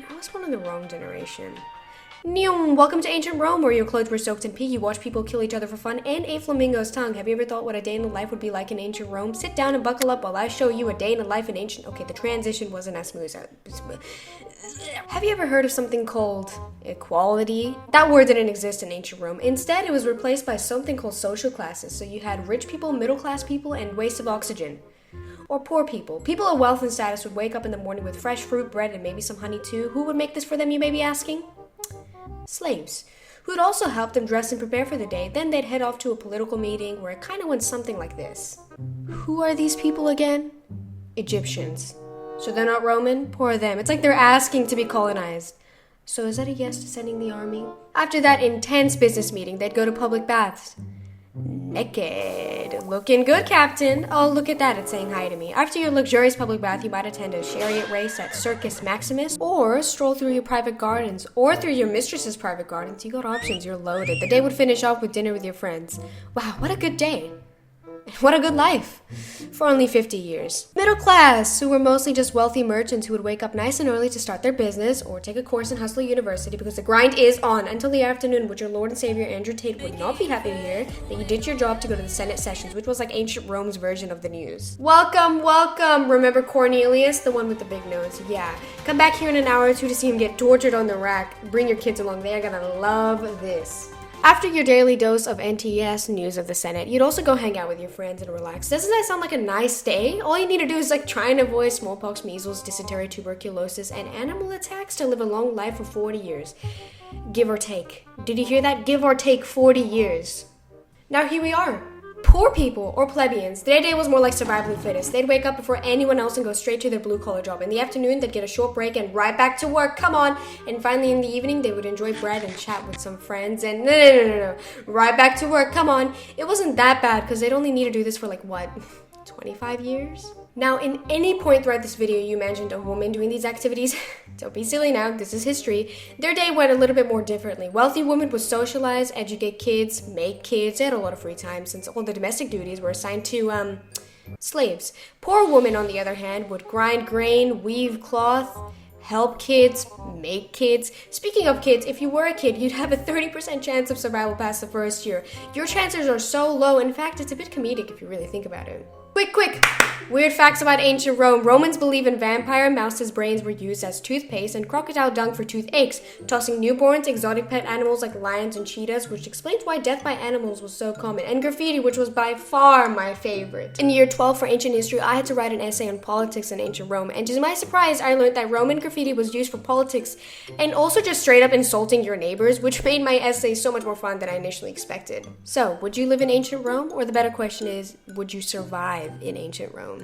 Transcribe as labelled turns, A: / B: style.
A: I was born in the wrong generation. Welcome to Ancient Rome, where your clothes were soaked in pee, you watch people kill each other for fun, and a flamingo's tongue. Have you ever thought what a day in the life would be like in Ancient Rome? Sit down and buckle up while I show you a day in the life in ancient... Okay, the transition wasn't as smooth. Have you ever heard of something called equality? That word didn't exist in Ancient Rome. Instead, it was replaced by something called social classes. So you had rich people, middle class people, and waste of oxygen. Or poor people. People of wealth and status would wake up in the morning with fresh fruit, bread, and maybe some honey too. Who would make this for them, you may be asking? Slaves, who would also help them dress and prepare for the day. Then they'd head off to a political meeting where it kind of went something like this. Who are these people again? Egyptians. So they're not Roman? Poor them. It's like they're asking to be colonized. So is that a yes to sending the army? After that intense business meeting, they'd go to public baths. Naked. Looking good, Captain. Oh, look at that. It's saying hi to me. After your luxurious public bath, you might attend a chariot race at Circus Maximus, or stroll through your private gardens, or through your mistress's private gardens. You got options. You're loaded. The day would finish off with dinner with your friends. Wow, what a good day. What a good life. For only 50 years. Middle class, who were mostly just wealthy merchants who would wake up nice and early to start their business or take a course in Hustler University because the grind is on until the afternoon, which your Lord and Savior Andrew Tate would not be happy to hear that you ditched your job to go to the Senate sessions, which was like ancient Rome's version of the news. Welcome, welcome. Remember Cornelius, the one with the big nose? Yeah. Come back here in an hour or two to see him get tortured on the rack. Bring your kids along. They are gonna love this. After your daily dose of NTS news of the Senate, you'd also go hang out with your friends and relax. Doesn't that sound like a nice day? All you need to do is try and avoid smallpox, measles, dysentery, tuberculosis, and animal attacks to live a long life for 40 years. Give or take. Did you hear that? Give or take 40 years. Now here we are. Poor people, or plebeians, their day was more like survival of the fittest. They'd wake up before anyone else and go straight to their blue-collar job. In the afternoon, they'd get a short break and right back to work. Come on! And finally, in the evening, they would enjoy bread and chat with some friends. And no. Right back to work. Come on. It wasn't that bad, because they'd only need to do this for 25 years? Now, in any point throughout this video you imagined a woman doing these activities, don't be silly now, this is history, their day went a little bit more differently. Wealthy women would socialize, educate kids, make kids. They had a lot of free time since all the domestic duties were assigned to, slaves. Poor women, on the other hand, would grind grain, weave cloth, help kids, make kids. Speaking of kids, if you were a kid, you'd have a 30% chance of survival past the first year. Your chances are so low. In fact, it's a bit comedic if you really think about it. Quick! Weird facts about ancient Rome. Romans believe in vampire mouses' brains were used as toothpaste and crocodile dung for toothaches, tossing newborns, exotic pet animals like lions and cheetahs, which explains why death by animals was so common, and graffiti, which was by far my favorite. In year 12 for ancient history, I had to write an essay on politics in ancient Rome, and to my surprise, I learned that Roman graffiti was used for politics and also just straight up insulting your neighbors, which made my essay so much more fun than I initially expected. So, would you live in ancient Rome? Or the better question is, would you survive in ancient Rome?